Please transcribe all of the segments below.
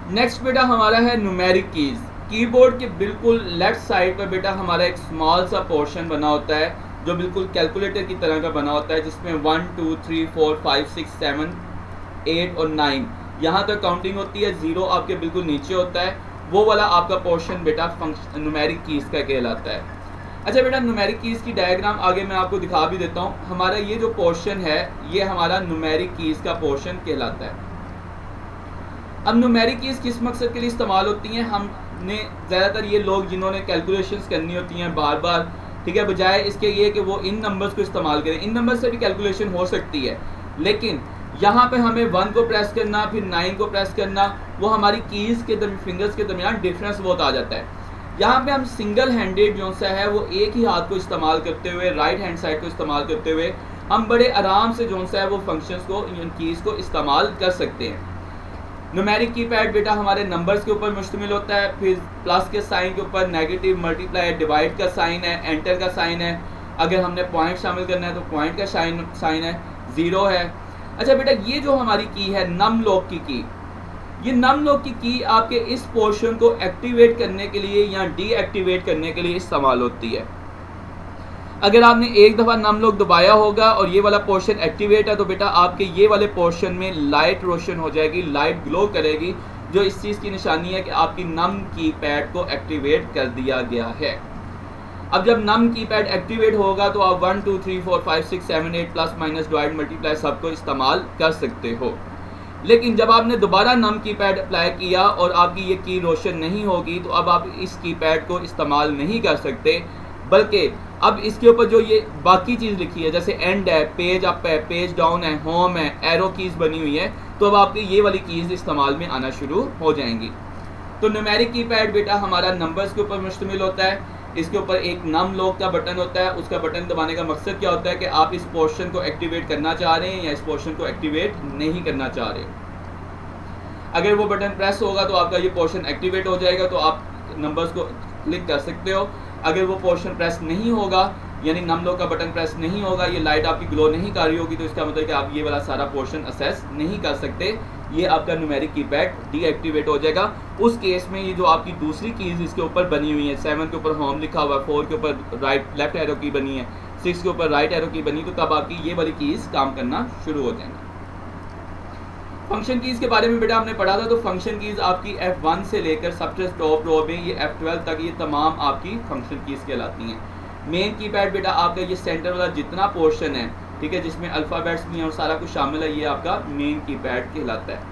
Next बेटा हमारा है न्यूमेरिक कीज़। कीबोर्ड के बिल्कुल लेफ्ट साइड पर बेटा हमारा एक स्मॉल सा पोर्शन बना होता है जो बिल्कुल कैलकुलेटर की तरह का बना होता है, जिसमें 1 2 3 4 5 6 7 8 और 9 यहाँ तक काउंटिंग होती है। 0 आपके बिल्कुल नीचे होता है। वो वाला आपका पोर्शन बेटा फंक्शन न्यूमेरिक कीज़ का कहलाता है। अच्छा बेटा, न्यूमेरिक कीज़ की डायग्राम आगे मैं आपको दिखा भी देता हूँ। हमारा ये जो पोर्शन है ये हमारा न्यूमेरिक कीज़ का पोर्शन कहलाता है। अब न्यूमेरिक कीज़ किस मकसद के लिए इस्तेमाल होती हैं? हमने ज़्यादातर ये लोग जिन्होंने कैलकुलेशंस करनी होती हैं बार बार, ठीक है, बजाय इसके ये कि वो इन नंबर्स को इस्तेमाल करें। इन नंबर से भी कैलकुलेशन हो सकती है, लेकिन यहाँ पे हमें 1 को प्रेस करना फिर 9 को प्रेस करना, वो हमारी कीज़ के फिंगर्स के दरमियान डिफरेंस बहुत आ जाता है। यहाँ पे हम सिंगल हैंडेड जो सा है वो एक ही हाथ को इस्तेमाल करते हुए, राइट हैंड साइड को इस्तेमाल करते हुए हम बड़े आराम से जो सा है वो फंक्शंस को, इन कीज़ को इस्तेमाल कर सकते हैं। न्यूमेरिक कीपैड बेटा हमारे नंबर्स के ऊपर मुश्तमिल होता है, फिर प्लस के साइन के ऊपर नेगेटिव, मल्टीप्लाई, डिवाइड का साइन है, एंटर का साइन है। अगर हमने पॉइंट शामिल करना है तो पॉइंट का साइन है, 0 है। अच्छा बेटा, ये जो हमारी की है नम लॉक की, ये नम लॉक की आपके इस पोर्शन को एक्टिवेट करने के लिए या डीएक्टिवेट करने के लिए इस्तेमाल होती है। अगर आपने एक दफ़ा नम लॉक दबाया होगा और ये वाला पोर्शन एक्टिवेट है तो बेटा आपके ये वाले पोर्शन में लाइट रोशन हो जाएगी, लाइट ग्लो करेगी, जो इस चीज़ की निशानी है कि आपकी नम कीपैड को एक्टिवेट कर दिया गया है। अब जब नम कीपैड एक्टिवेट होगा तो आप 1 2 3 4 5 6 7 8 प्लस माइनस डिवाइड मल्टीप्लाई सबको इस्तेमाल कर सकते हो। लेकिन जब आपने दोबारा नम कीपैड अप्लाई किया और आपकी ये की रोशन नहीं होगी तो अब आप इस कीपैड को इस्तेमाल नहीं कर सकते, बल्कि अब इसके ऊपर जो ये बाकी चीज़ लिखी है जैसे एंड है, पेज अप है, पेज डाउन है, होम है, एरो कीज़ बनी हुई है, तो अब आपकी ये वाली कीज़ इस्तेमाल में आना शुरू हो जाएंगी। तो न्यूमेरिक कीपैड बेटा हमारा नंबर्स के ऊपर मुश्तमिल होता है। इसके ऊपर एक नम लॉक का बटन होता है। उसका बटन दबाने का मकसद क्या होता है कि आप इस पोर्शन को एक्टिवेट करना चाह रहे हैं या इस पोर्शन को एक्टिवेट नहीं करना चाह रहे। अगर वो बटन प्रेस होगा तो आपका ये पोर्शन एक्टिवेट हो जाएगा, तो आप नंबर्स को क्लिक कर सकते हो। अगर वो पोर्शन प्रेस नहीं होगा, यानी नम लॉक का बटन प्रेस नहीं होगा, ये लाइट आपकी ग्लो नहीं कर रही होगी, तो इसका मतलब कि आप ये वाला सारा पोर्शन असेस नहीं कर सकते। ये आपका न्यूमेरिक कीपैड डीएक्टिवेट हो जाएगा। उस केस में ये जो आपकी दूसरी कीज़ इसके ऊपर बनी हुई है, 7 के ऊपर होम लिखा हुआ है, 4 के ऊपर लेफ्ट एरो की बनी है, 6 के ऊपर राइट एरो की बनी, तो तब आपकी ये वाली कीज़ काम करना शुरू हो जाएंगी। फंक्शन कीज़ के बारे में बेटा हमने पढ़ा था, तो फंक्शन कीज़ आपकी F1 से लेकर सबसे टॉप रो में ये F12 तक ये तमाम आपकी फंक्शन कीज़ कहलाती हैं। मेन कीपैड बेटा आपका ये सेंटर वाला जितना पोर्शन है, ठीक है, जिसमें अल्फ़ाबेट्स भी हैं और सारा कुछ शामिल है, ये आपका मेन कीपैड कहलाता है।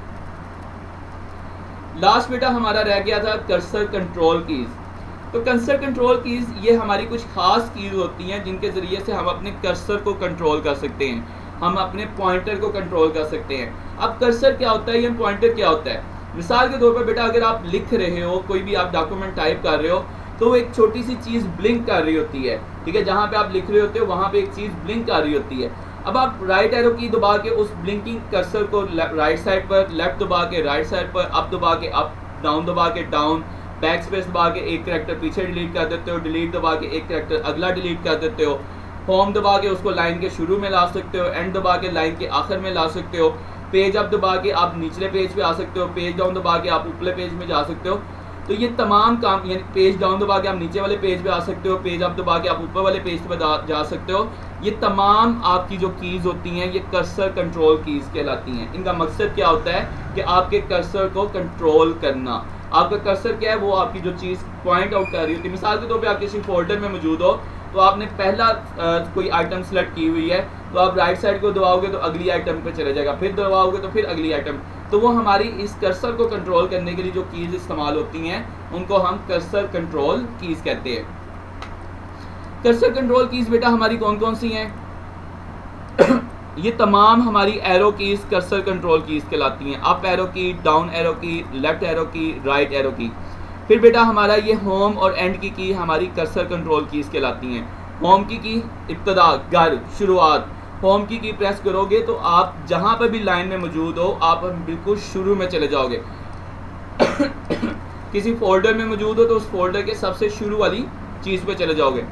लास्ट बेटा हमारा रह गया था कर्सर कंट्रोल कीज़। तो कर्सर कंट्रोल कीज़ ये हमारी कुछ खास कीज़ होती हैं जिनके ज़रिए से हम अपने कर्सर को कंट्रोल कर सकते हैं, हम अपने पॉइंटर को कंट्रोल कर सकते हैं। अब कर्सर क्या होता है या पॉइंटर क्या होता है? मिसाल के तौर पर बेटा अगर आप लिख रहे हो, कोई भी आप डॉक्यूमेंट टाइप कर रहे हो, तो वो एक छोटी सी चीज़ ब्लिंक कर रही होती है, ठीक है, जहाँ पे आप लिख रहे होते हो वहाँ पे एक चीज़ ब्लिंक कर रही होती है। अब आप राइट एरो की दबा के उस ब्लिंकिंग कर्सर को राइट साइड पर, लेफ्ट दबा के राइट साइड पर, अप दबा के अप, डाउन दबा के डाउन, बैक स्पेस दबा के एक करैक्टर पीछे डिलीट कर देते हो, डिलीट दबा के एक करैक्टर अगला डिलीट कर देते हो, होम दबा के उसको लाइन के शुरू में ला सकते हो, एंड दबा के लाइन के आखिर में ला सकते हो, पेज अप दबा के आप निचले पेज पे आ सकते हो, पेज डाउन दबा के आप ऊपरले पेज में जा सकते हो। तो ये तमाम काम, यानी पेज डाउन दबा के आप नीचे वाले पेज पे आ सकते हो, पेज अप दबा के आप ऊपर वाले पेज पे जा सकते हो। ये तमाम आपकी जो कीज़ होती हैं ये कर्सर कंट्रोल कीज़ कहलाती हैं। इनका मकसद क्या होता है कि आपके कर्सर को कंट्रोल करना। आपका कर्सर क्या है? वो आपकी जो चीज़ पॉइंट आउट कर रही होती है। मिसाल के तौर पे आप किसी फोल्डर में मौजूद हो, तो आपने पहला कोई आइटम सेलेक्ट की हुई है, तो आप राइट साइड को दबाओगे तो अगली आइटम पे चले जाएगा, फिर दबाओगे तो फिर अगली आइटम। तो वो हमारी इस कर्सर को कंट्रोल करने के लिए जो कीज़ इस्तेमाल होती हैं उनको हम कर्सर कंट्रोल कीज़ कहते हैं। कर्सर कंट्रोल कीज़ बेटा हमारी कौन कौन सी हैं? ये तमाम हमारी arrow keys cursor control keys कहलाती हैं। अप एरो की, डाउन एरो की, लेफ्ट एरो की, राइट एरो की। फिर बेटा हमारा ये होम और एंड की हमारी कर्सर कंट्रोल कीज़ कहलाती हैं। होम की इब्तदा, घर, शुरुआत। होम की प्रेस करोगे तो आप जहाँ पर भी लाइन में मौजूद हो आप बिल्कुल शुरू में चले जाओगे। किसी फोल्डर में मौजूद हो तो उस फोल्डर के सबसे शुरू वाली चीज़ पे चले जाओगे।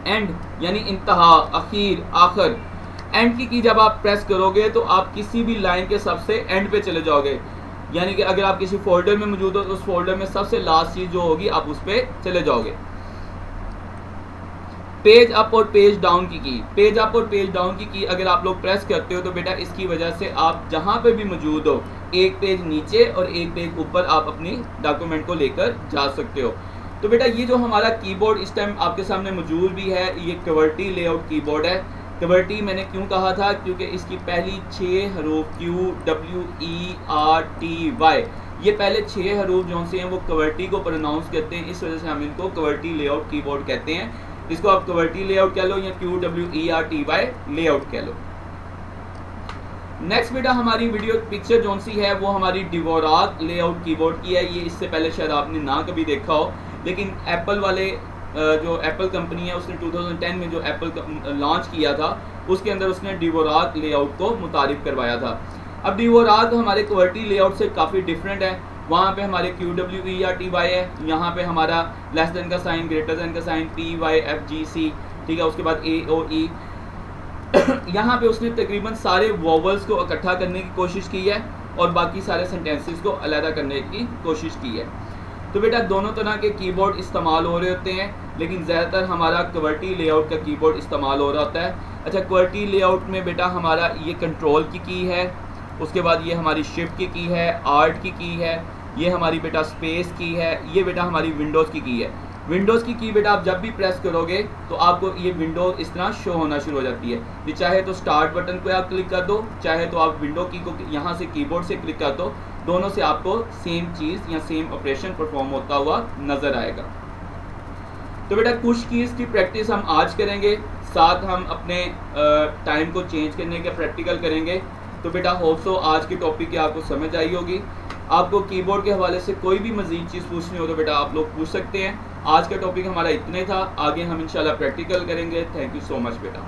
एंड यानी इंतहा, आखिर, आखिर। एंड की जब आप प्रेस करोगे तो आप किसी भी लाइन के सबसे एंड पे चले जाओगे। यानी कि अगर आप किसी फोल्डर में मौजूद हो तो उस फोल्डर में सबसे लास्ट चीज़ जो होगी आप उस पर चले जाओगे। पेज अप और पेज डाउन की पेज अप और पेज डाउन की अगर आप लोग प्रेस करते हो तो बेटा इसकी वजह से आप जहाँ पे भी मौजूद हो एक पेज नीचे और एक पेज ऊपर आप अपनी डॉक्यूमेंट को लेकर जा सकते हो। तो बेटा ये जो हमारा कीबोर्ड इस टाइम आपके सामने मौजूद भी है, ये QWERTY लेआउट कीबोर्ड है। QWERTY मैंने क्यों कहा था, क्योंकि इसकी पहली 6 हरूफ QWERTY, ये पहले 6 हरूफ जो से हैं वो QWERTY को प्रोनाउंस करते हैं, इस वजह से हम इनको QWERTY लेआउट कीबोर्ड कहते हैं। इसको आप QWERTY लेआउट कह लो या QWERTY लेआउट कह लो। नेक्स्ट बेटा हमारी वीडियो पिक्चर जो सी है वो हमारी डिवोराक लेआउट कीबोर्ड की है। ये इससे पहले शायद आपने ना कभी देखा हो, लेकिन एप्पल वाले जो एप्पल कंपनी है उसने 2010 में जो एप्पल लॉन्च किया था उसके अंदर उसने डिवोराक लेआउट को मुतारिफ करवाया था। अब डिवोराक हमारे QWERTY लेआउट से काफ़ी डिफरेंट है। वहाँ पे हमारे QWERTY है, यहाँ पे हमारा लेस देन का साइन, ग्रेटर देन का साइन, PYFGC, ठीक है, उसके बाद AOE। यहाँ पे उसने तकरीबन सारे वोवल्स को इकट्ठा करने की कोशिश की है और बाकी सारे सेंटेंसेस को अलहदा करने की कोशिश की है। तो बेटा दोनों तरह के कीबोर्ड इस्तेमाल हो रहे होते हैं, लेकिन ज़्यादातर हमारा QWERTY लेआउट का कीबोर्ड इस्तेमाल हो रहा होता है। अच्छा, QWERTY लेआउट में बेटा हमारा ये कंट्रोल की है, उसके बाद ये हमारी शिफ्ट की है, आर्ट की है, ये हमारी बेटा स्पेस की है, ये बेटा हमारी विंडोज़ की है। विंडोज़ की बेटा आप जब भी प्रेस करोगे तो आपको ये विंडोज़ इस तरह शो होना शुरू हो जाती है। ये चाहे तो स्टार्ट बटन पे आप क्लिक कर दो, चाहे तो आप विंडो की को यहाँ से कीबोर्ड से क्लिक कर दो, दोनों से आपको सेम चीज़ या सेम ऑपरेशन परफॉर्म होता हुआ नज़र आएगा। तो बेटा कुछ कीज़ की प्रैक्टिस हम आज करेंगे, साथ हम अपने टाइम को चेंज करने के प्रैक्टिकल करेंगे। तो बेटा होप सो आज की टॉपिक की आपको समझ आई होगी। आपको कीबोर्ड के हवाले से कोई भी मज़ीद चीज़ पूछनी हो तो बेटा आप लोग पूछ सकते हैं। आज का टॉपिक हमारा इतना ही था, आगे हम इंशाल्लाह प्रैक्टिकल करेंगे। थैंक यू सो मच बेटा।